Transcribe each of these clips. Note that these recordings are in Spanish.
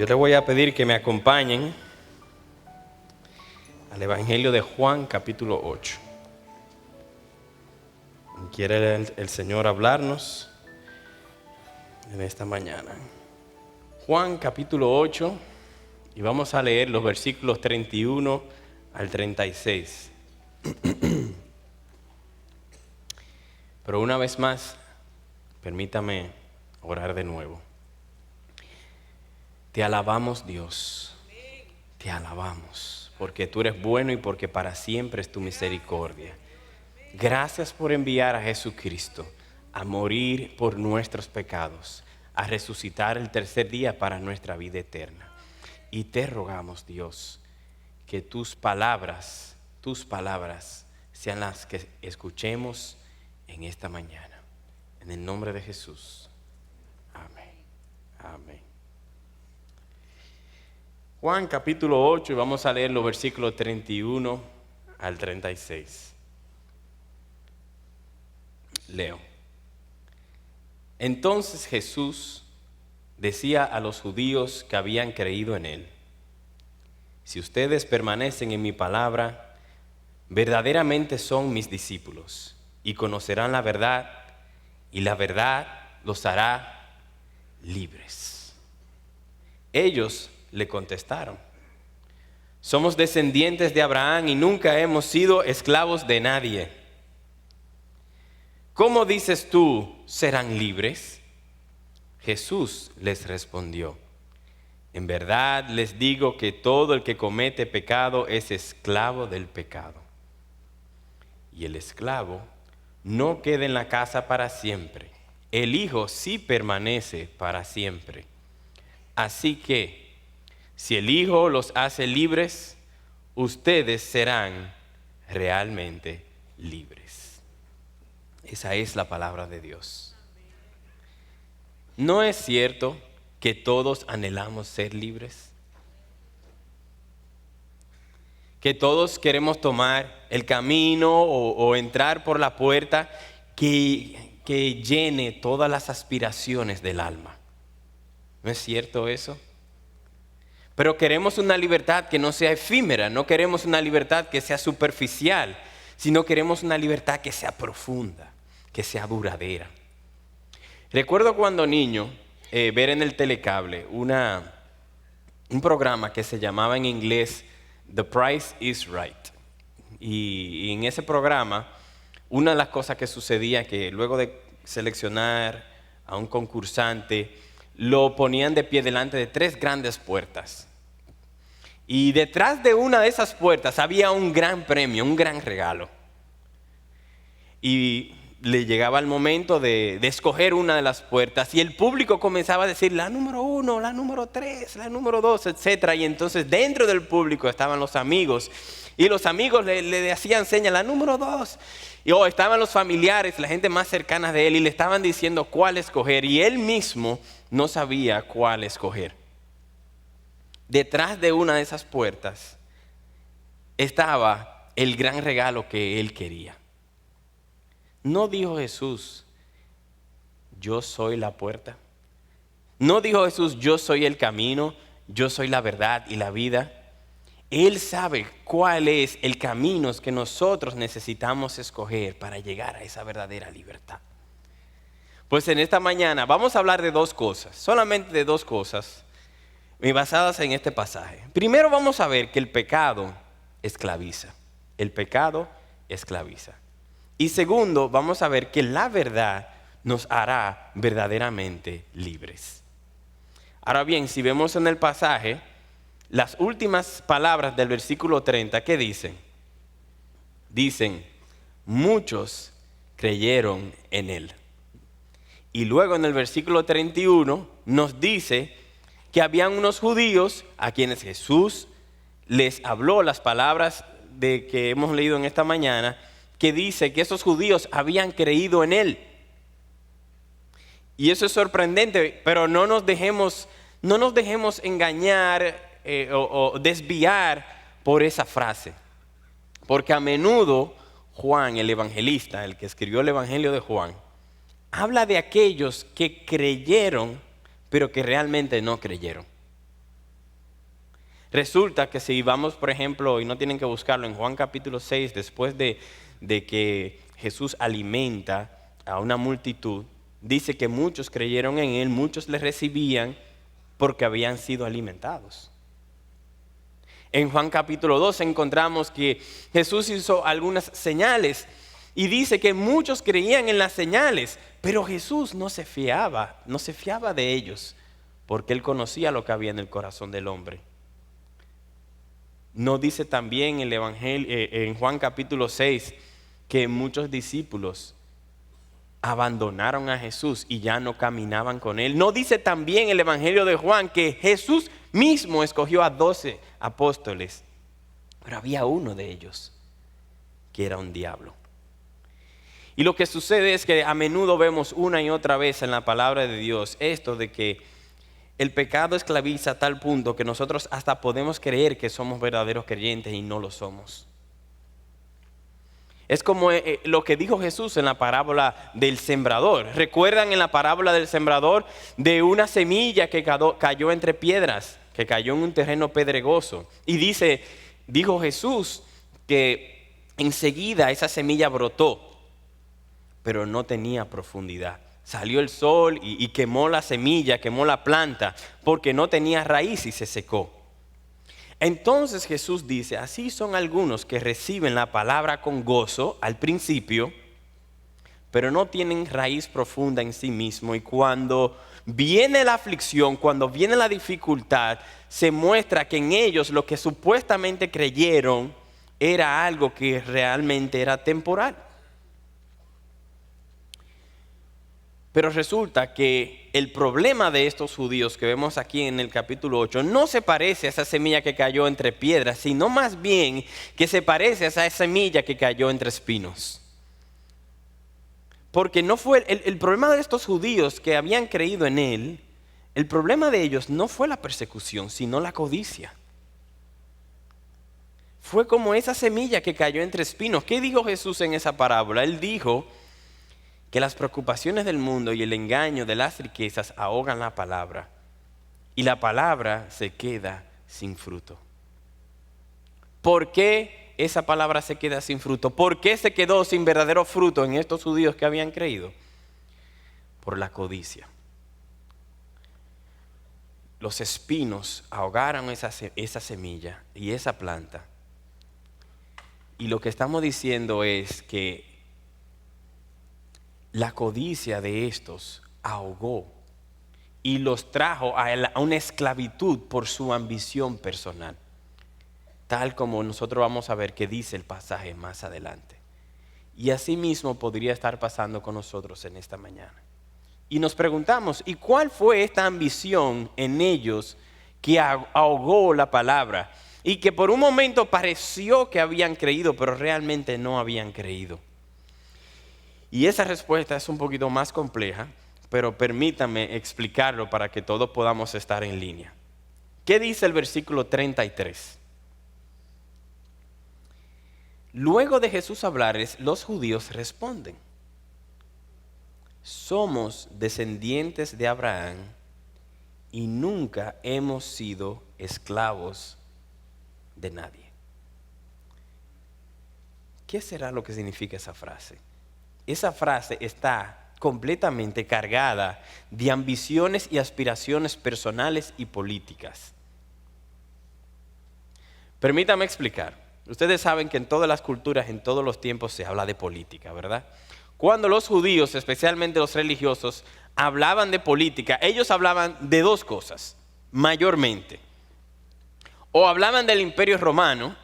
Yo le voy a pedir que me acompañen al Evangelio de Juan, capítulo 8. Quiere el Señor hablarnos en esta mañana. Juan, capítulo 8, y vamos a leer los versículos 31 al 36. Pero una vez más, permítame orar de nuevo. Te alabamos, Dios, te alabamos, porque tú eres bueno y porque para siempre es tu misericordia. Gracias por enviar a Jesucristo a morir por nuestros pecados, a resucitar el tercer día para nuestra vida eterna. Y te rogamos, Dios, que tus palabras sean las que escuchemos en esta mañana. En el nombre de Jesús. Amén. Amén. Juan capítulo 8, y vamos a leer los versículos 31 al 36. Leo. Entonces Jesús decía a los judíos que habían creído en él: si ustedes permanecen en mi palabra, verdaderamente son mis discípulos, y conocerán la verdad, y la verdad los hará libres. Ellos le contestaron: somos descendientes de Abraham y nunca hemos sido esclavos de nadie. ¿Cómo dices tú, serán libres? Jesús les respondió: en verdad les digo que todo el que comete pecado es esclavo del pecado. Y el esclavo no queda en la casa para siempre. El Hijo sí permanece para siempre. Así que, si el Hijo los hace libres, ustedes serán realmente libres. Esa es la palabra de Dios. ¿No es cierto que todos anhelamos ser libres? Que todos queremos tomar el camino o entrar por la puerta que llene todas las aspiraciones del alma. ¿No es cierto eso? Pero queremos una libertad que no sea efímera, no queremos una libertad que sea superficial, sino queremos una libertad que sea profunda, que sea duradera. Recuerdo cuando niño ver en el telecable un programa que se llamaba en inglés The Price is Right. Y en ese programa, una de las cosas que sucedía que luego de seleccionar a un concursante, lo ponían de pie delante de 3 grandes puertas. Y detrás de una de esas puertas había un gran premio, un gran regalo. Y le llegaba el momento de escoger una de las puertas y el público comenzaba a decir la número 1, la número 3, la número 2, etc. Y entonces dentro del público estaban los amigos y los amigos le hacían señas, la número 2. Y estaban los familiares, la gente más cercana de él, y le estaban diciendo cuál escoger, y él mismo no sabía cuál escoger. Detrás de una de esas puertas estaba el gran regalo que él quería. ¿No dijo Jesús, yo soy la puerta? ¿No dijo Jesús, yo soy el camino, yo soy la verdad y la vida? Él sabe cuál es el camino que nosotros necesitamos escoger para llegar a esa verdadera libertad. Pues en esta mañana vamos a hablar de 2 cosas, solamente de 2 cosas basadas en este pasaje. Primero vamos a ver que el pecado esclaviza. El pecado esclaviza. Y segundo, vamos a ver que la verdad nos hará verdaderamente libres. Ahora bien, si vemos en el pasaje, las últimas palabras del versículo 30, ¿qué dicen? Dicen, muchos creyeron en él. Y luego en el versículo 31 nos dice que habían unos judíos a quienes Jesús les habló las palabras de que hemos leído en esta mañana, que dice que esos judíos habían creído en él. Y eso es sorprendente, pero no nos dejemos engañar o desviar por esa frase. Porque a menudo Juan, el evangelista, el que escribió el Evangelio de Juan, habla de aquellos que creyeron, pero que realmente no creyeron. Resulta que si vamos, por ejemplo, y no tienen que buscarlo, en Juan capítulo 6, después de que Jesús alimenta a una multitud, dice que muchos creyeron en Él, muchos le recibían porque habían sido alimentados. En Juan capítulo 2 encontramos que Jesús hizo algunas señales y dice que muchos creían en las señales, pero Jesús no se fiaba de ellos, porque Él conocía lo que había en el corazón del hombre. ¿No dice también el Evangelio, en Juan capítulo 6, que muchos discípulos abandonaron a Jesús y ya no caminaban con Él? ¿No dice también el Evangelio de Juan que Jesús mismo escogió a 12 apóstoles, pero había uno de ellos que era un diablo? Y lo que sucede es que a menudo vemos una y otra vez en la palabra de Dios esto de que el pecado esclaviza a tal punto que nosotros hasta podemos creer que somos verdaderos creyentes y no lo somos. Es como lo que dijo Jesús en la parábola del sembrador. ¿Recuerdan en la parábola del sembrador de una semilla que cayó entre piedras, que cayó en un terreno pedregoso? Y dijo Jesús que enseguida esa semilla brotó, pero no tenía profundidad. Salió el sol y quemó la semilla, quemó la planta, porque no tenía raíz y se secó. Entonces Jesús dice, así son algunos que reciben la palabra con gozo al principio, pero no tienen raíz profunda en sí mismo. Y cuando viene la aflicción, cuando viene la dificultad, se muestra que en ellos lo que supuestamente creyeron era algo que realmente era temporal. Pero resulta que el problema de estos judíos que vemos aquí en el capítulo 8 no se parece a esa semilla que cayó entre piedras, sino más bien que se parece a esa semilla que cayó entre espinos. Porque no fue el problema de estos judíos que habían creído en Él, el problema de ellos no fue la persecución, sino la codicia. Fue como esa semilla que cayó entre espinos. ¿Qué dijo Jesús en esa parábola? Él dijo que las preocupaciones del mundo y el engaño de las riquezas ahogan la palabra y la palabra se queda sin fruto. ¿Por qué esa palabra se queda sin fruto? ¿Por qué se quedó sin verdadero fruto en estos judíos que habían creído? Por la codicia. Los espinos ahogaron esa semilla y esa planta. Y lo que estamos diciendo es que la codicia de estos ahogó y los trajo a una esclavitud por su ambición personal, tal como nosotros vamos a ver que dice el pasaje más adelante. Y así mismo podría estar pasando con nosotros en esta mañana. Y nos preguntamos, ¿y cuál fue esta ambición en ellos que ahogó la palabra? Y que por un momento pareció que habían creído, pero realmente no habían creído. Y esa respuesta es un poquito más compleja, pero permítame explicarlo para que todos podamos estar en línea. ¿Qué dice el versículo 33? Luego de Jesús hablarles, los judíos responden: somos descendientes de Abraham y nunca hemos sido esclavos de nadie. ¿Qué será lo que significa esa frase? Esa frase está completamente cargada de ambiciones y aspiraciones personales y políticas. Permítame explicar. Ustedes saben que en todas las culturas, en todos los tiempos se habla de política, ¿verdad? Cuando los judíos, especialmente los religiosos, hablaban de política, ellos hablaban de dos cosas, mayormente. O hablaban del Imperio Romano,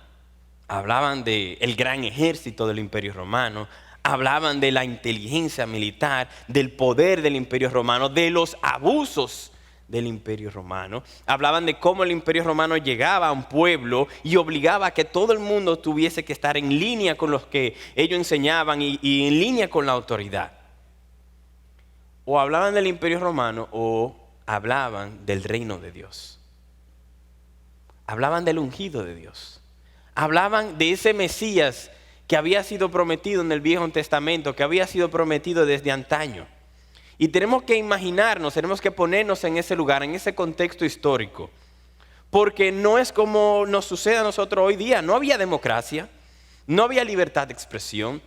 hablaban del gran ejército del Imperio Romano, hablaban de la inteligencia militar, del poder del Imperio Romano, de los abusos del Imperio Romano. Hablaban de cómo el Imperio Romano llegaba a un pueblo y obligaba a que todo el mundo tuviese que estar en línea con los que ellos enseñaban y en línea con la autoridad. O hablaban del Imperio Romano o hablaban del reino de Dios. Hablaban del ungido de Dios. Hablaban de ese Mesías que había sido prometido en el Viejo Testamento, que había sido prometido desde antaño. Y tenemos que imaginarnos, tenemos que ponernos en ese lugar, en ese contexto histórico. Porque no es como nos sucede a nosotros hoy día. No había democracia, no había libertad de expresión,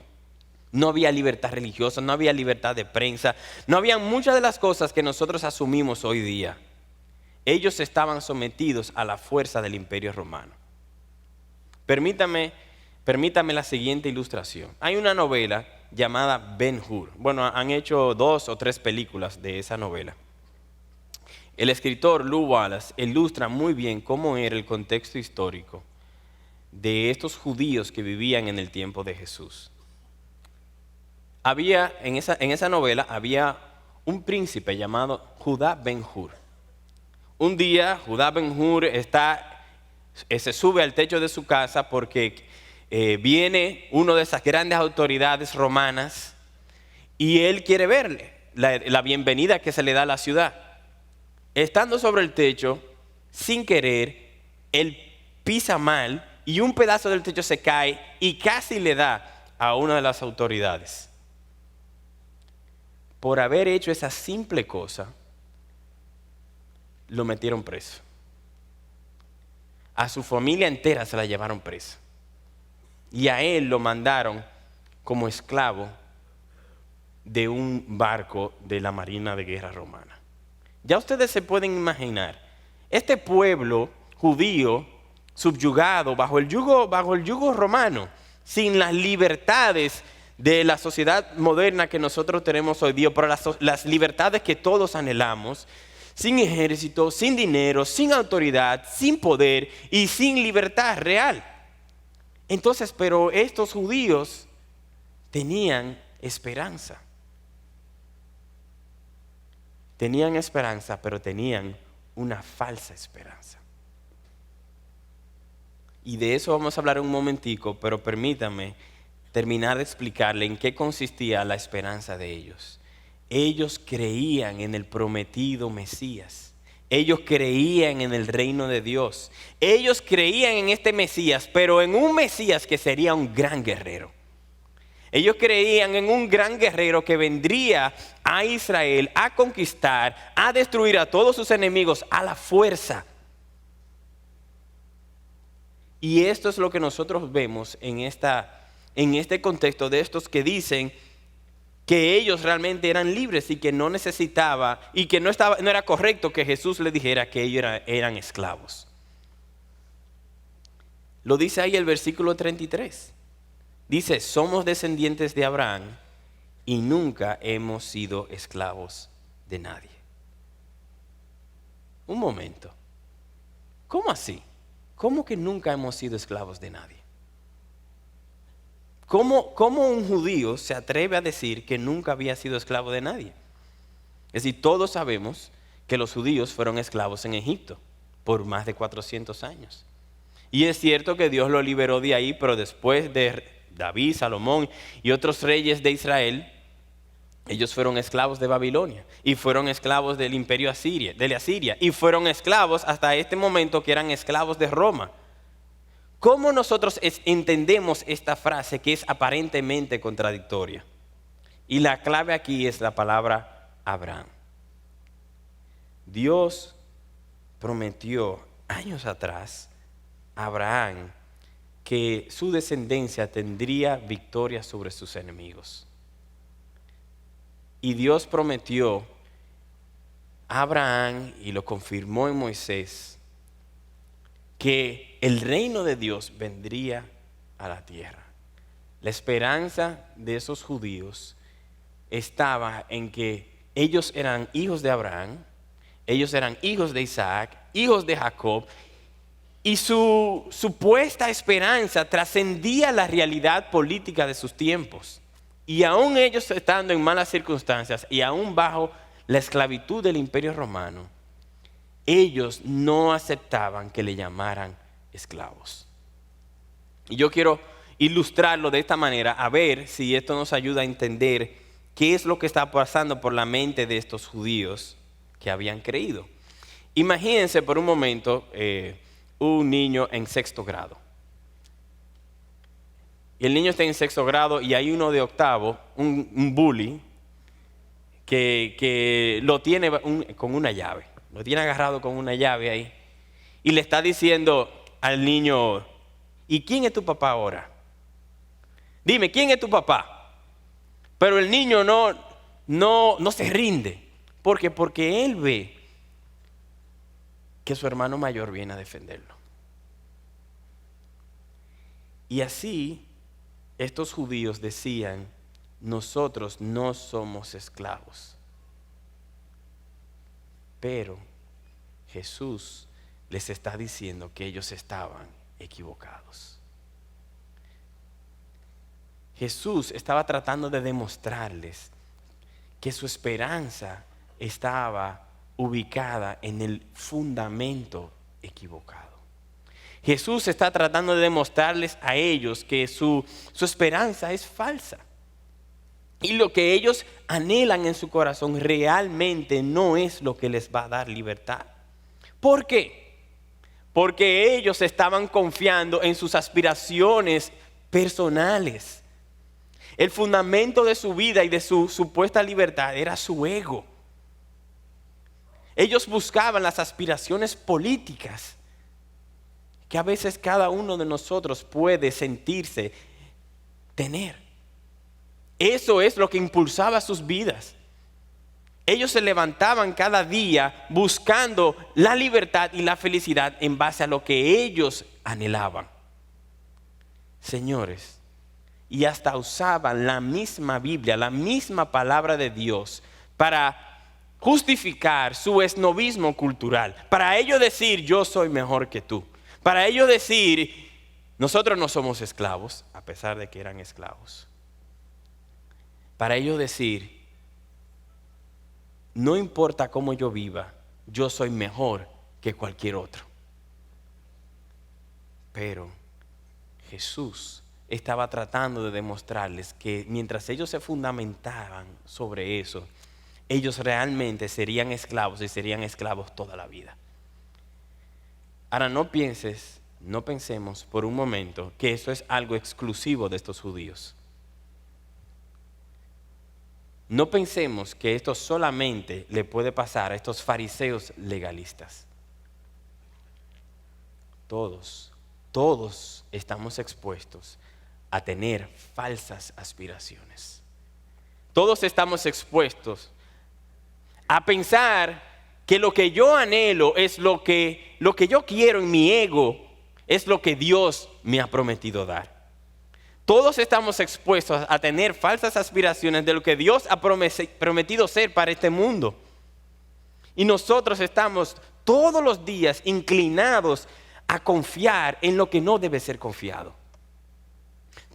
no había libertad religiosa, no había libertad de prensa, no había muchas de las cosas que nosotros asumimos hoy día. Ellos estaban sometidos a la fuerza del Imperio Romano. Permítame la siguiente ilustración. Hay una novela llamada Ben-Hur. Bueno, han hecho 2 o 3 películas de esa novela. El escritor Lew Wallace ilustra muy bien cómo era el contexto histórico de estos judíos que vivían en el tiempo de Jesús. En esa novela había un príncipe llamado Judá Ben-Hur. Un día Judá Ben-Hur se sube al techo de su casa porque viene uno de esas grandes autoridades romanas y él quiere verle la bienvenida que se le da a la ciudad. Estando sobre el techo, sin querer, él pisa mal y un pedazo del techo se cae y casi le da a una de las autoridades. Por haber hecho esa simple cosa, lo metieron preso. A su familia entera se la llevaron presa. Y a él lo mandaron como esclavo de un barco de la Marina de Guerra romana. Ya ustedes se pueden imaginar, este pueblo judío subyugado bajo el yugo romano, sin las libertades de la sociedad moderna que nosotros tenemos hoy día, pero las libertades que todos anhelamos, sin ejército, sin dinero, sin autoridad, sin poder y sin libertad real. Entonces, pero estos judíos tenían esperanza. Tenían esperanza, pero tenían una falsa esperanza. Y de eso vamos a hablar un momentico, pero permítame terminar de explicarle en qué consistía la esperanza de ellos. Ellos creían en el prometido Mesías. Ellos creían en el reino de Dios. Ellos creían en este Mesías, pero en un Mesías que sería un gran guerrero. Ellos creían en un gran guerrero que vendría a Israel a conquistar, a destruir a todos sus enemigos a la fuerza. Y esto es lo que nosotros vemos en este contexto de estos que dicen que ellos realmente eran libres y que no necesitaba y que no era correcto que Jesús les dijera que ellos eran esclavos. Lo dice ahí el versículo 33. Dice, somos descendientes de Abraham y nunca hemos sido esclavos de nadie. Un momento. ¿Cómo así? ¿Cómo que nunca hemos sido esclavos de nadie? ¿Cómo un judío se atreve a decir que nunca había sido esclavo de nadie? Es decir, todos sabemos que los judíos fueron esclavos en Egipto por más de 400 años. Y es cierto que Dios lo liberó de ahí, pero después de David, Salomón y otros reyes de Israel, ellos fueron esclavos de Babilonia y fueron esclavos del imperio de la Asiria y fueron esclavos hasta este momento que eran esclavos de Roma. ¿Cómo nosotros entendemos esta frase que es aparentemente contradictoria? Y la clave aquí es la palabra Abraham. Dios prometió años atrás a Abraham que su descendencia tendría victoria sobre sus enemigos. Y Dios prometió a Abraham, y lo confirmó en Moisés, que el reino de Dios vendría a la tierra. La esperanza de esos judíos estaba en que ellos eran hijos de Abraham, ellos eran hijos de Isaac, hijos de Jacob, y su supuesta esperanza trascendía la realidad política de sus tiempos. Y aún ellos estando en malas circunstancias y aún bajo la esclavitud del imperio romano, ellos no aceptaban que le llamaran esclavos. Y yo quiero ilustrarlo de esta manera, a ver si esto nos ayuda a entender qué es lo que está pasando por la mente de estos judíos que habían creído. Imagínense por un momento un niño en 6º grado. Y el niño está en 6º grado y hay uno de 8º, un bully, que lo tiene con una llave. Lo tiene agarrado con una llave ahí. y le está diciendo al niño, ¿y quién es tu papá ahora? Dime, ¿quién es tu papá? Pero el niño no se rinde. ¿Por qué? Porque él ve que su hermano mayor viene a defenderlo. Y así estos judíos decían, nosotros no somos esclavos. Pero Jesús les está diciendo que ellos estaban equivocados. Jesús estaba tratando de demostrarles que su esperanza estaba ubicada en el fundamento equivocado. Jesús está tratando de demostrarles a ellos que su esperanza es falsa. Y lo que ellos anhelan en su corazón realmente no es lo que les va a dar libertad. ¿Por qué? Porque ellos estaban confiando en sus aspiraciones personales. El fundamento de su vida y de su supuesta libertad era su ego. Ellos buscaban las aspiraciones políticas que a veces cada uno de nosotros puede sentirse tener. Eso es lo que impulsaba sus vidas. Ellos se levantaban cada día buscando la libertad y la felicidad en base a lo que ellos anhelaban. Señores, y hasta usaban la misma Biblia, la misma palabra de Dios para justificar su esnovismo cultural. Para ellos decir, yo soy mejor que tú. Para ellos decir, nosotros no somos esclavos, a pesar de que eran esclavos. Para ellos decir, no importa cómo yo viva, yo soy mejor que cualquier otro. Pero Jesús estaba tratando de demostrarles que mientras ellos se fundamentaban sobre eso, ellos realmente serían esclavos y serían esclavos toda la vida. Ahora no pensemos por un momento que eso es algo exclusivo de estos judíos. No pensemos que esto solamente le puede pasar a estos fariseos legalistas. Todos estamos expuestos a tener falsas aspiraciones. Todos estamos expuestos a pensar que lo que yo anhelo es lo que yo quiero en mi ego, es lo que Dios me ha prometido dar. Todos estamos expuestos a tener falsas aspiraciones de lo que Dios ha prometido ser para este mundo. Y nosotros estamos todos los días inclinados a confiar en lo que no debe ser confiado.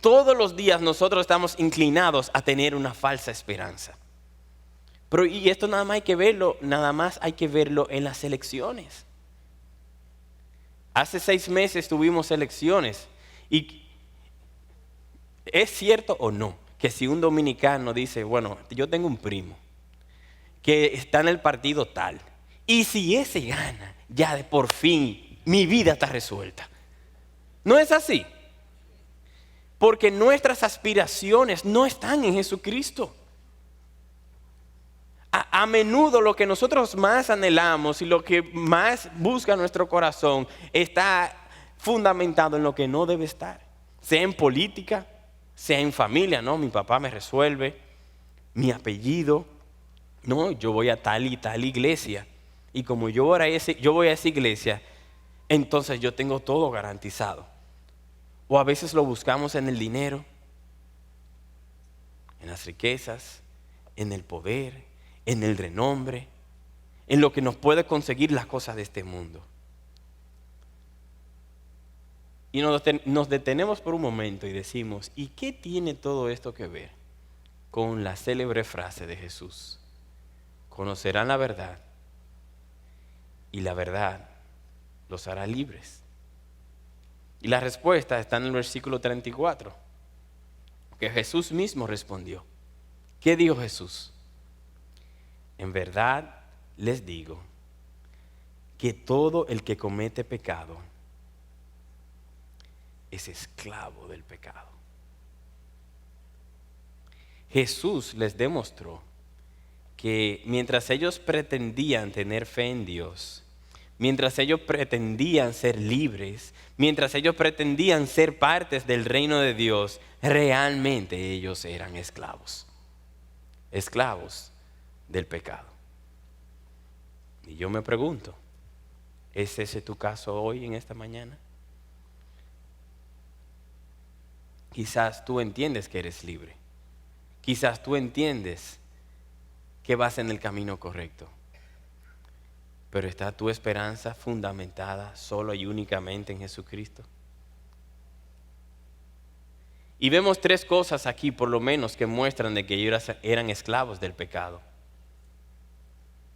Todos los días nosotros estamos inclinados a tener una falsa esperanza. Y esto nada más hay que verlo en las elecciones. Hace 6 meses tuvimos elecciones y ¿es cierto o no que si un dominicano dice, bueno, yo tengo un primo que está en el partido tal, y si ese gana, ya de por fin mi vida está resuelta? ¿No es así? Porque nuestras aspiraciones no están en Jesucristo. A menudo lo que nosotros más anhelamos y lo que más busca nuestro corazón está fundamentado en lo que no debe estar, sea en política, sea en familia. No, mi papá me resuelve, mi apellido, no, yo voy a tal y tal iglesia, y como yo voy a esa iglesia, entonces yo tengo todo garantizado. O a veces lo buscamos en el dinero, en las riquezas, en el poder, en el renombre, en lo que nos puede conseguir las cosas de este mundo. Y nos detenemos por un momento y decimos, ¿y qué tiene todo esto que ver con la célebre frase de Jesús? Conocerán la verdad y la verdad los hará libres. Y la respuesta está en el versículo 34, que Jesús mismo respondió. ¿Qué dijo Jesús? En verdad les digo que todo el que comete pecado es esclavo del pecado. Jesús les demostró que mientras ellos pretendían tener fe en Dios, mientras ellos pretendían ser libres, mientras ellos pretendían ser partes del reino de Dios, realmente ellos eran esclavos. Esclavos del pecado. Y yo me pregunto, ¿es ese tu caso hoy en esta mañana? Quizás tú entiendes que eres libre. Quizás tú entiendes que vas en el camino correcto. Pero ¿está tu esperanza fundamentada solo y únicamente en Jesucristo? Y vemos tres cosas aquí, por lo menos, que muestran de que ellos eran esclavos del pecado.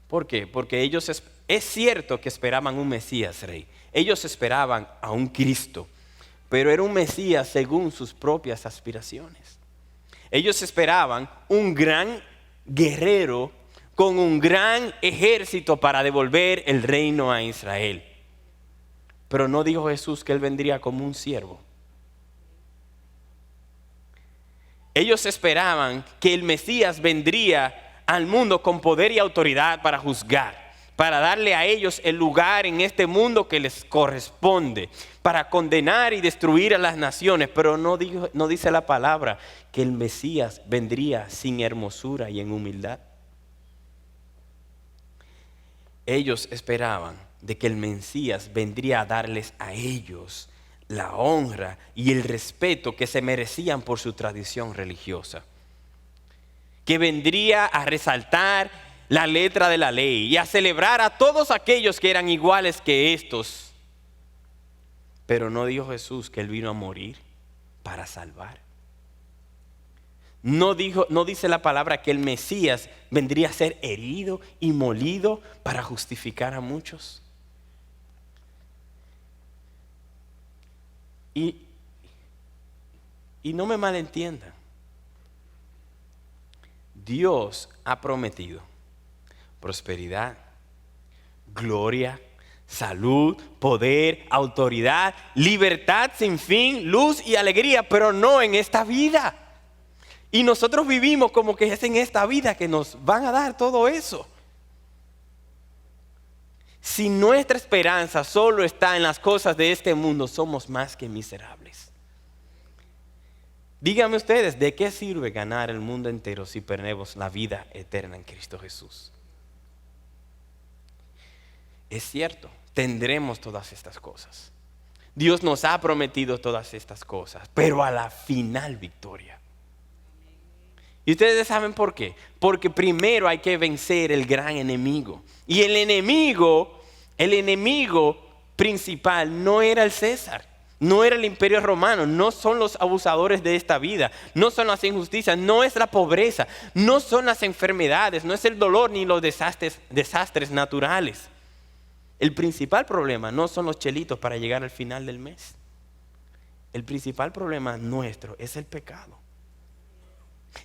¿Por qué? Porque ellos, es cierto que esperaban un Mesías rey. Ellos esperaban a un Cristo, pero era un Mesías según sus propias aspiraciones. Ellos esperaban un gran guerrero con un gran ejército para devolver el reino a Israel. Pero no dijo Jesús que Él vendría como un siervo. Ellos esperaban que el Mesías vendría al mundo con poder y autoridad para juzgar, para darle a ellos el lugar en este mundo que les corresponde, para condenar y destruir a las naciones. Pero no dice la palabra que el Mesías vendría sin hermosura y en humildad. Ellos esperaban de que el Mesías vendría a darles a ellos la honra y el respeto que se merecían por su tradición religiosa, que vendría a resaltar la letra de la ley y a celebrar a todos aquellos que eran iguales que estos. Pero no dijo Jesús que Él vino a morir para salvar. No dice la palabra que el Mesías vendría a ser herido y molido para justificar a muchos. Y no me malentiendan. Dios ha prometido prosperidad, gloria, salud, poder, autoridad, libertad sin fin, luz y alegría, pero no en esta vida. Y nosotros vivimos como que es en esta vida que nos van a dar todo eso. Si nuestra esperanza solo está en las cosas de este mundo, somos más que miserables. Díganme ustedes, ¿de qué sirve ganar el mundo entero si perdemos la vida eterna en Cristo Jesús? Es cierto, tendremos todas estas cosas. Dios nos ha prometido todas estas cosas, pero a la final victoria. Y ustedes saben por qué. Porque primero hay que vencer el gran enemigo. Y el enemigo principal no era el César, no era el imperio romano, no son los abusadores de esta vida, no son las injusticias, no es la pobreza, no son las enfermedades, no es el dolor ni los desastres naturales. El principal problema no son los chelitos para llegar al final del mes. El principal problema nuestro es el pecado.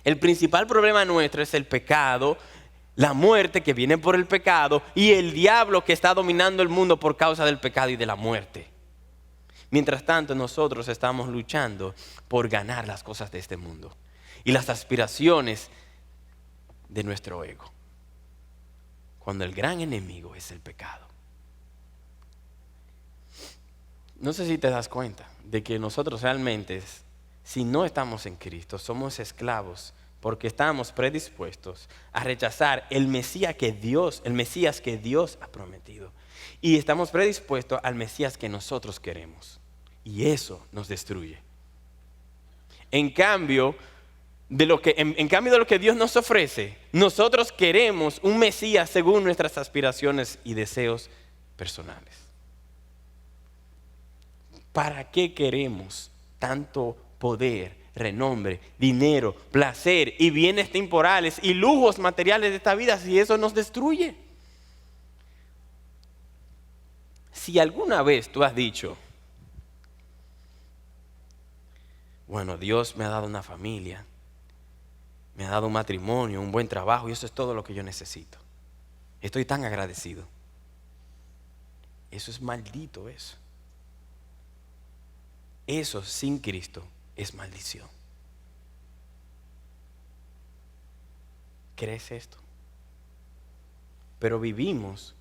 El principal problema nuestro es el pecado, la muerte que viene por el pecado y el diablo que está dominando el mundo por causa del pecado y de la muerte. Mientras tanto, nosotros estamos luchando por ganar las cosas de este mundo y las aspiraciones de nuestro ego, cuando el gran enemigo es el pecado. No sé si te das cuenta de que nosotros realmente, si no estamos en Cristo, somos esclavos porque estamos predispuestos a rechazar el Mesías que Dios ha prometido. Y estamos predispuestos al Mesías que nosotros queremos. Y eso nos destruye. En cambio de lo que Dios nos ofrece, nosotros queremos un Mesías según nuestras aspiraciones y deseos personales. ¿Para qué queremos tanto poder, renombre, dinero, placer y bienes temporales y lujos materiales de esta vida si eso nos destruye? Si alguna vez tú has dicho, bueno, Dios me ha dado una familia, me ha dado un matrimonio, un buen trabajo y eso es todo lo que yo necesito. Estoy tan agradecido. Eso es maldito eso. Eso sin Cristo es maldición. ¿Crees esto? Pero vivimos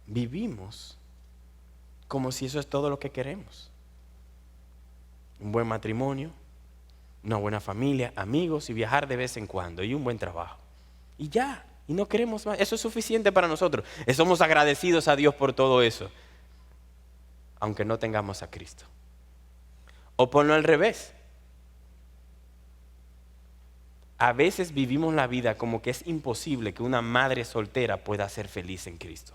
vivimos como si eso es todo lo que queremos. Un buen matrimonio, una buena familia, amigos y viajar de vez en cuando y un buen trabajo. Y ya, y no queremos más. Eso es suficiente para nosotros. Somos agradecidos a Dios por todo eso, aunque no tengamos a Cristo. O ponlo al revés. A veces vivimos la vida como que es imposible que una madre soltera pueda ser feliz en Cristo,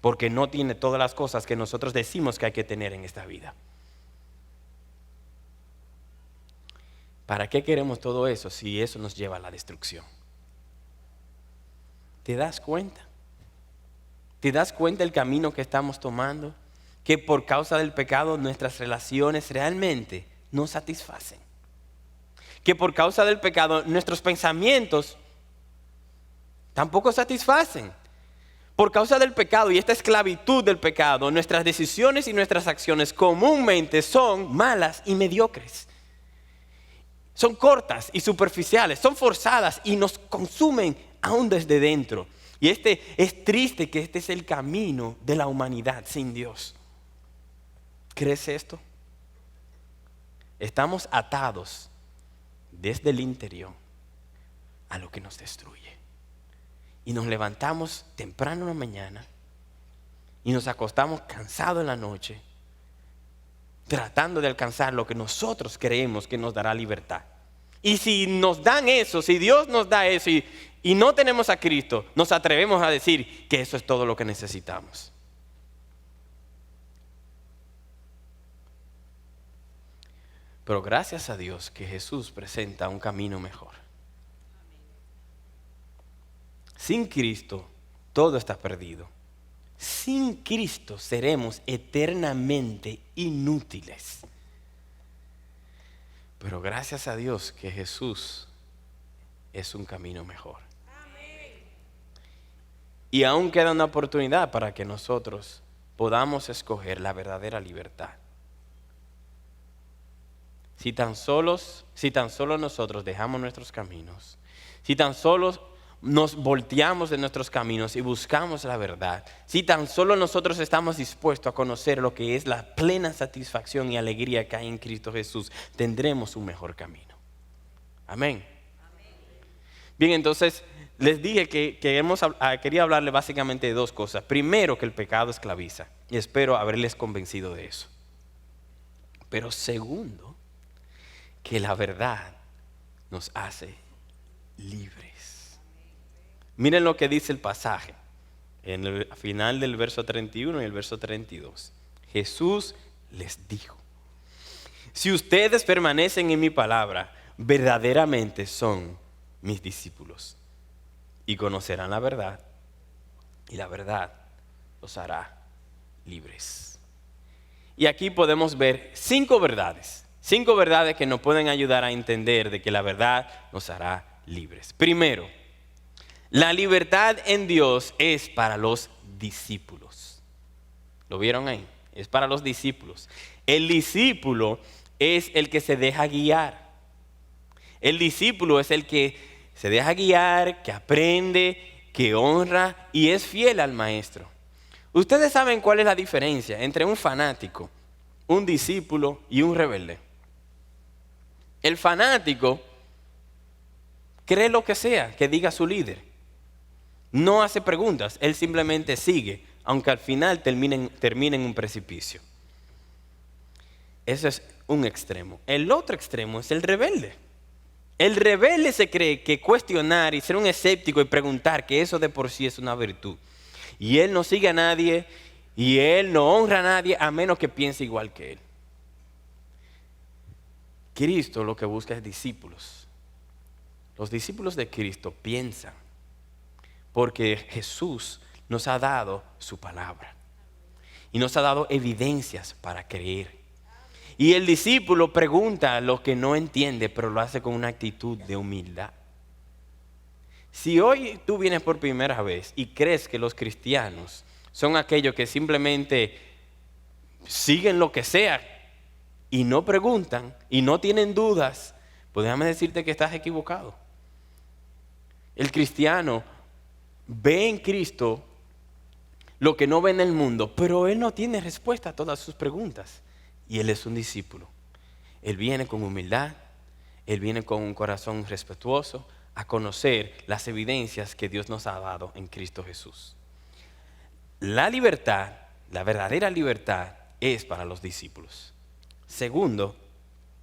porque no tiene todas las cosas que nosotros decimos que hay que tener en esta vida. ¿Para qué queremos todo eso si eso nos lleva a la destrucción? ¿Te das cuenta? ¿Te das cuenta el camino que estamos tomando? Que por causa del pecado nuestras relaciones realmente no satisfacen. Que por causa del pecado nuestros pensamientos tampoco satisfacen. Por causa del pecado y esta esclavitud del pecado, nuestras decisiones y nuestras acciones comúnmente son malas y mediocres. Son cortas y superficiales, son forzadas y nos consumen aún desde dentro. Y es triste que este es el camino de la humanidad sin Dios. ¿Crees esto? Estamos atados desde el interior a lo que nos destruye. Y nos levantamos temprano en la mañana y nos acostamos cansados en la noche, tratando de alcanzar lo que nosotros creemos que nos dará libertad. Y si nos dan eso, si Dios nos da eso y no tenemos a Cristo, nos atrevemos a decir que eso es todo lo que necesitamos. Pero gracias a Dios que Jesús presenta un camino mejor. Sin Cristo todo está perdido. Sin Cristo seremos eternamente inútiles. Pero gracias a Dios que Jesús es un camino mejor. Y aún queda una oportunidad para que nosotros podamos escoger la verdadera libertad. Si tan solo nosotros dejamos nuestros caminos, si tan solo nos volteamos de nuestros caminos y buscamos la verdad, si tan solo nosotros estamos dispuestos a conocer lo que es la plena satisfacción y alegría que hay en Cristo Jesús, tendremos un mejor camino. Amén. Bien, entonces les dije que quería hablarles básicamente de dos cosas. Primero, que el pecado esclaviza, y espero haberles convencido de eso. Pero segundo, que la verdad nos hace libres. Miren lo que dice el pasaje en el final del verso 31 y el verso 32. Jesús les dijo: si ustedes permanecen en mi palabra, verdaderamente son mis discípulos y conocerán la verdad, y la verdad los hará libres. Y aquí podemos ver 5 verdades. 5 verdades que nos pueden ayudar a entender de que la verdad nos hará libres. Primero, la libertad en Dios es para los discípulos. ¿Lo vieron ahí? Es para los discípulos. El discípulo es el que se deja guiar. El discípulo es el que se deja guiar, que aprende, que honra y es fiel al maestro. Ustedes saben cuál es la diferencia entre un fanático, un discípulo y un rebelde. El fanático cree lo que sea que diga su líder. No hace preguntas, él simplemente sigue, aunque al final termine en un precipicio. Ese es un extremo. El otro extremo es el rebelde. El rebelde se cree que cuestionar y ser un escéptico y preguntar, que eso de por sí es una virtud. Y él no sigue a nadie y él no honra a nadie a menos que piense igual que él. Cristo lo que busca es discípulos. Los discípulos de Cristo piensan, porque Jesús nos ha dado su palabra y nos ha dado evidencias para creer. Y el discípulo pregunta lo que no entiende, pero lo hace con una actitud de humildad. Si hoy tú vienes por primera vez y crees que los cristianos son aquellos que simplemente siguen lo que sea y no preguntan y no tienen dudas, pues déjame decirte que estás equivocado. El cristiano ve en Cristo lo que no ve en el mundo, pero Él no tiene respuesta a todas sus preguntas. Y Él es un discípulo. Él viene con humildad, Él viene con un corazón respetuoso a conocer las evidencias que Dios nos ha dado en Cristo Jesús. La libertad, la verdadera libertad, es para los discípulos. Segundo,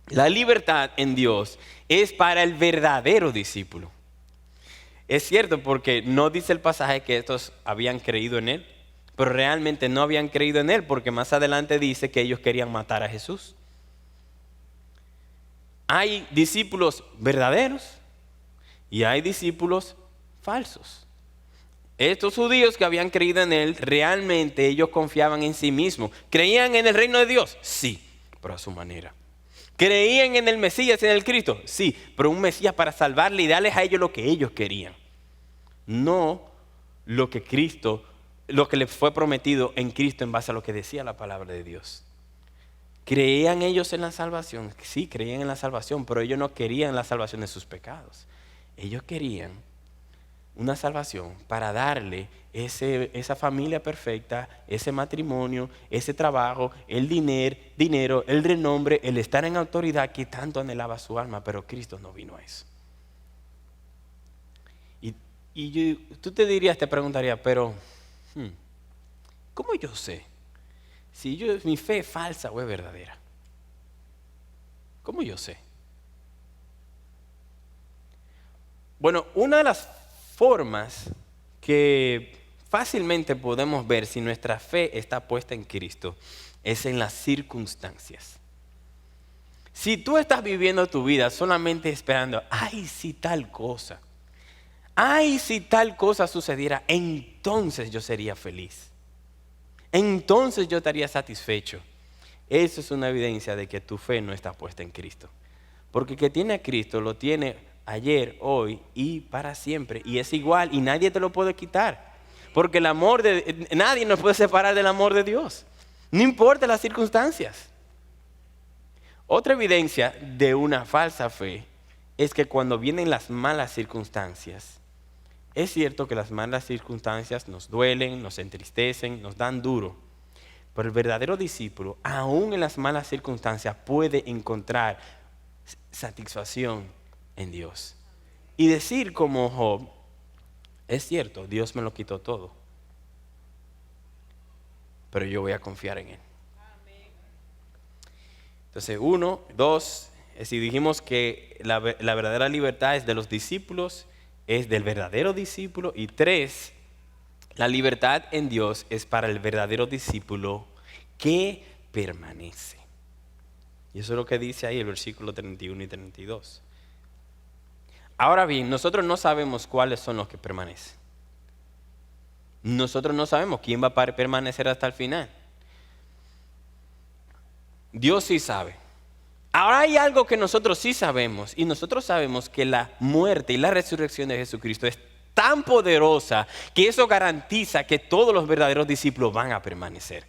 la libertad en Dios es para el verdadero discípulo. Es cierto, porque no dice el pasaje que estos habían creído en Él, pero realmente no habían creído en Él, porque más adelante dice que ellos querían matar a Jesús. Hay discípulos verdaderos y hay discípulos falsos. Estos judíos que habían creído en Él, realmente ellos confiaban en sí mismos. ¿Creían en el reino de Dios? Sí, pero a su manera. ¿Creían en el Mesías, en el Cristo? Sí, pero un Mesías para salvarle y darles a ellos lo que ellos querían. No lo que Cristo, lo que les fue prometido en Cristo en base a lo que decía la palabra de Dios. ¿Creían ellos en la salvación? Sí, creían en la salvación, pero ellos no querían la salvación de sus pecados. Ellos querían una salvación para darle esa familia perfecta, ese matrimonio, ese trabajo, el dinero, el renombre, el estar en autoridad que tanto anhelaba su alma, pero Cristo no vino a eso. Tú te preguntarías, pero ¿cómo yo sé si mi fe es falsa o es verdadera? ¿Cómo yo sé? Bueno, una de las formas que fácilmente podemos ver si nuestra fe está puesta en Cristo es en las circunstancias. Si tú estás viviendo tu vida solamente esperando, ay, si tal cosa, ay, si tal cosa sucediera, entonces yo sería feliz. Entonces yo estaría satisfecho. Eso es una evidencia de que tu fe no está puesta en Cristo. Porque el que tiene a Cristo lo tiene ayer, hoy y para siempre. Y es igual y nadie te lo puede quitar. Porque nadie nos puede separar del amor de Dios. No importa las circunstancias. Otra evidencia de una falsa fe es que cuando vienen las malas circunstancias, es cierto que las malas circunstancias nos duelen, nos entristecen, nos dan duro. Pero el verdadero discípulo, aún en las malas circunstancias, puede encontrar satisfacción en Dios. Y decir como Job, es cierto, Dios me lo quitó todo, pero yo voy a confiar en Él. Entonces, 1, 2, si dijimos que la verdadera libertad es de los discípulos, es del verdadero discípulo. Y 3, la libertad en Dios es para el verdadero discípulo que permanece. Y eso es lo que dice ahí el versículo 31 y 32. Ahora bien, nosotros no sabemos cuáles son los que permanecen. Nosotros no sabemos quién va a permanecer hasta el final. Dios sí sabe. Ahora hay algo que nosotros sí sabemos, y nosotros sabemos que la muerte y la resurrección de Jesucristo es tan poderosa que eso garantiza que todos los verdaderos discípulos van a permanecer.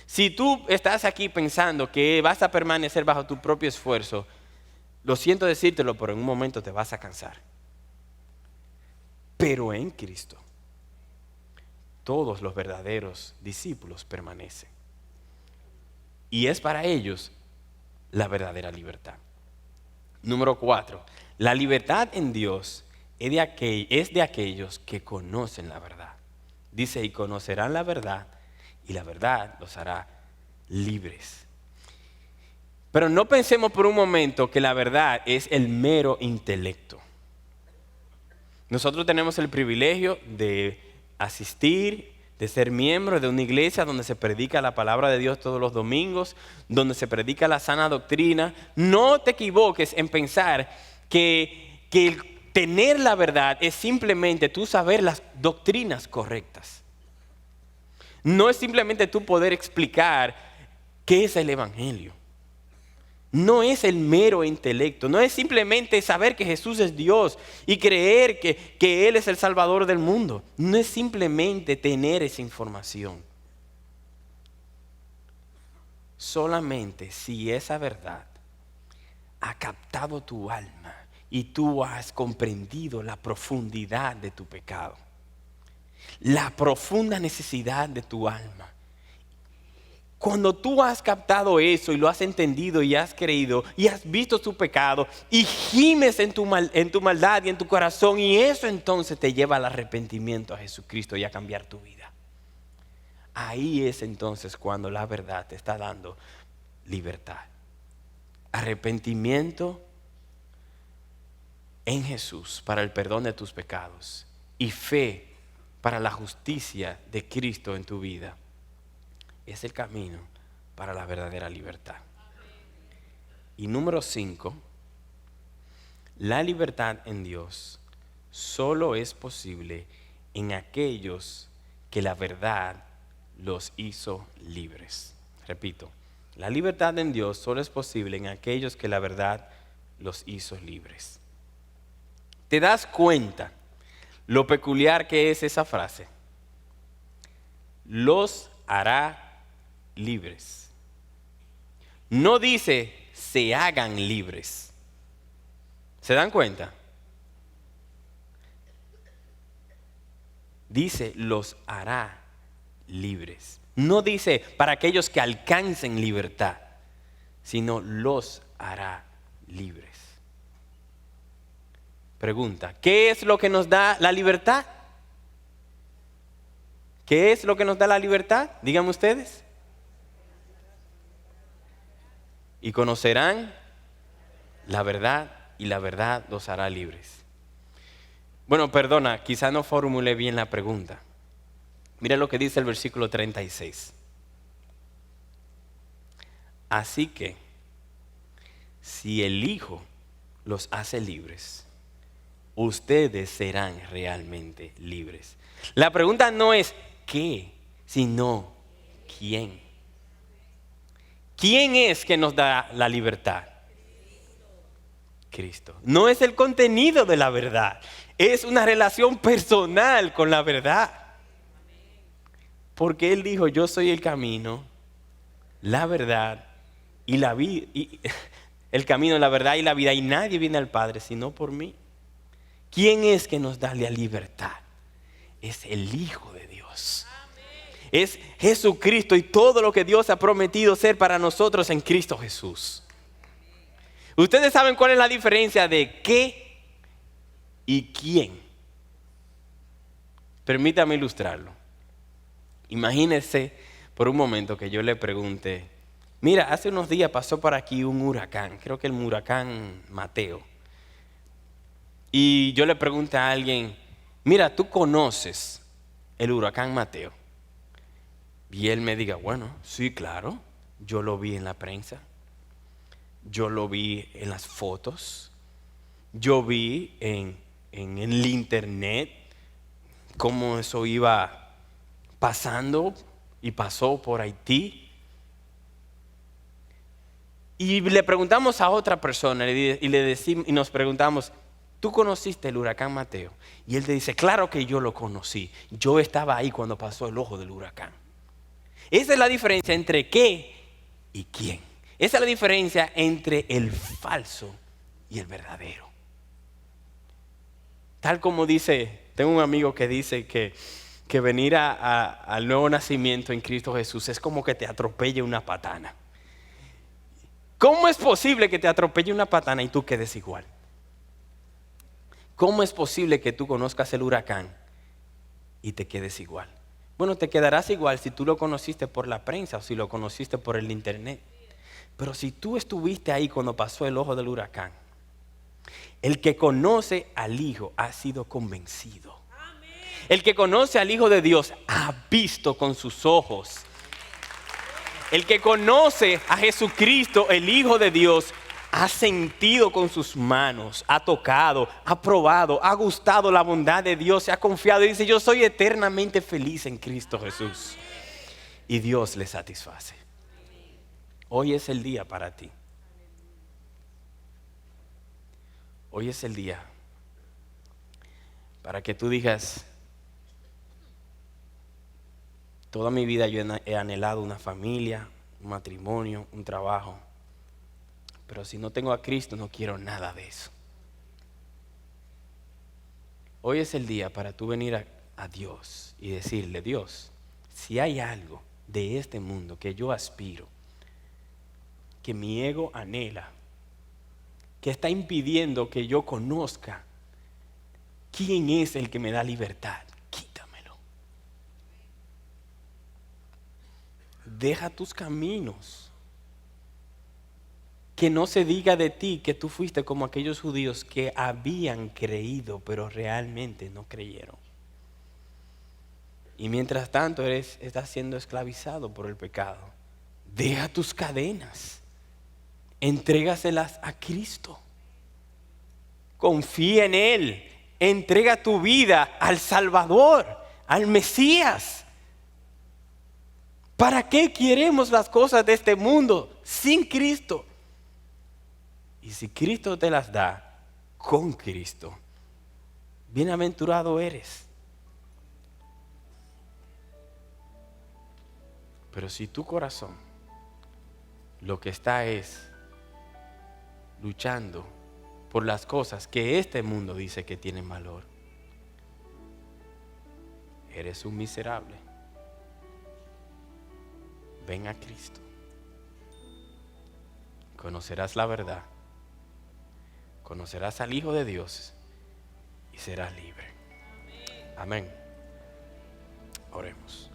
Si tú estás aquí pensando que vas a permanecer bajo tu propio esfuerzo, lo siento decírtelo, pero en un momento te vas a cansar. Pero en Cristo, todos los verdaderos discípulos permanecen. Y es para ellos la verdadera libertad. Número 4, la libertad en Dios es de aquellos que conocen la verdad. Dice, y conocerán la verdad, y la verdad los hará libres. Pero no pensemos por un momento que la verdad es el mero intelecto. Nosotros tenemos el privilegio de asistir, de ser miembros de una iglesia donde se predica la palabra de Dios todos los domingos, donde se predica la sana doctrina. No te equivoques en pensar que el tener la verdad es simplemente tú saber las doctrinas correctas. No es simplemente tú poder explicar qué es el evangelio. No es el mero intelecto, no es simplemente saber que Jesús es Dios y creer que Él es el Salvador del mundo. No es simplemente tener esa información. Solamente si esa verdad ha captado tu alma y tú has comprendido la profundidad de tu pecado, la profunda necesidad de tu alma. Cuando tú has captado eso y lo has entendido y has creído y has visto tu pecado y gimes en tu maldad y en tu corazón, y eso entonces te lleva al arrepentimiento a Jesucristo y a cambiar tu vida. Ahí es entonces cuando la verdad te está dando libertad. Arrepentimiento en Jesús para el perdón de tus pecados y fe para la justicia de Cristo en tu vida. Es el camino para la verdadera libertad. Y número 5, la libertad en Dios solo es posible en aquellos que la verdad los hizo libres. Repito, la libertad en Dios solo es posible en aquellos que la verdad los hizo libres. ¿Te das cuenta lo peculiar que es esa frase? Los hará libres. No dice se hagan libres. ¿Se dan cuenta? Dice los hará libres. No dice para aquellos que alcancen libertad, sino los hará libres. Pregunta, ¿qué es lo que nos da la libertad? ¿Qué es lo que nos da la libertad? Díganme ustedes. Y conocerán la verdad y la verdad los hará libres. Bueno, perdona, quizá no formulé bien la pregunta. Mira lo que dice el versículo 36. Así que, si el Hijo los hace libres, ustedes serán realmente libres. La pregunta no es qué, sino quién. ¿Quién es que nos da la libertad? Cristo. No es el contenido de la verdad, es una relación personal con la verdad. Porque Él dijo, yo soy el camino, la verdad y la vida. El camino, la verdad y la vida, y nadie viene al Padre sino por mí. ¿Quién es que nos da la libertad? Es el Hijo de Dios. Es Jesucristo y todo lo que Dios ha prometido ser para nosotros en Cristo Jesús. Ustedes saben cuál es la diferencia de qué y quién. Permítame ilustrarlo. Imagínense por un momento que yo le pregunte, mira, hace unos días pasó por aquí un huracán, creo que el huracán Mateo. Y yo le pregunto a alguien, mira, ¿tú conoces el huracán Mateo? Y él me diga, bueno, sí, claro, yo lo vi en la prensa, yo lo vi en las fotos, yo vi en el internet cómo eso iba pasando y pasó por Haití. Y le preguntamos a otra persona y nos preguntamos, ¿tú conociste el huracán Mateo? Y él te dice, claro que yo lo conocí, yo estaba ahí cuando pasó el ojo del huracán. Esa es la diferencia entre qué y quién. Esa es la diferencia entre el falso y el verdadero. Tal como dice, tengo un amigo que dice que venir al nuevo nacimiento en Cristo Jesús es como que te atropelle una patana. ¿Cómo es posible que te atropelle una patana y tú quedes igual? ¿Cómo es posible que tú conozcas el huracán y te quedes igual? Bueno, te quedarás igual si tú lo conociste por la prensa o si lo conociste por el internet. Pero si tú estuviste ahí cuando pasó el ojo del huracán, el que conoce al Hijo ha sido convencido. El que conoce al Hijo de Dios ha visto con sus ojos. El que conoce a Jesucristo, el Hijo de Dios, ha sentido con sus manos, ha tocado, ha probado, ha gustado la bondad de Dios, se ha confiado y dice, yo soy eternamente feliz en Cristo Jesús. Y Dios le satisface. Hoy es el día para ti. Hoy es el día para que tú digas, toda mi vida yo he anhelado una familia, un matrimonio, un trabajo. Pero si no tengo a Cristo, no quiero nada de eso. Hoy es el día para tú venir a Dios y decirle: Dios, si hay algo de este mundo que yo aspiro, que mi ego anhela, que está impidiendo que yo conozca quién es el que me da libertad, quítamelo. Deja tus caminos. Que no se diga de ti que tú fuiste como aquellos judíos que habían creído, pero realmente no creyeron. Y mientras tanto estás siendo esclavizado por el pecado. Deja tus cadenas. Entrégaselas a Cristo. Confía en Él. Entrega tu vida al Salvador, al Mesías. ¿Para qué queremos las cosas de este mundo sin Cristo? Y si Cristo te las da con Cristo, bienaventurado eres. Pero si tu corazón lo que está es luchando por las cosas que este mundo dice que tienen valor, eres un miserable. Ven a Cristo. Conocerás la verdad. Conocerás al Hijo de Dios y serás libre. Amén. Oremos.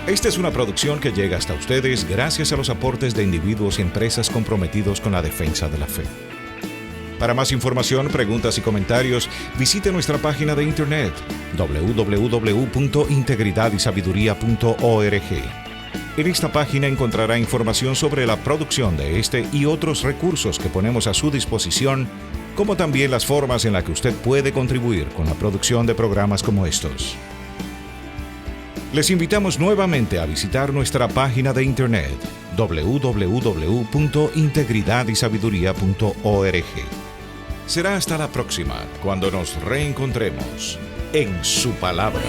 Esta es una producción que llega hasta ustedes gracias a los aportes de individuos y empresas comprometidos con la defensa de la fe. Para más información, preguntas y comentarios, visite nuestra página de internet www.integridadysabiduría.org. En esta página encontrará información sobre la producción de este y otros recursos que ponemos a su disposición, como también las formas en las que usted puede contribuir con la producción de programas como estos. Les invitamos nuevamente a visitar nuestra página de internet www.integridadysabiduría.org. Será hasta la próxima, cuando nos reencontremos en su palabra.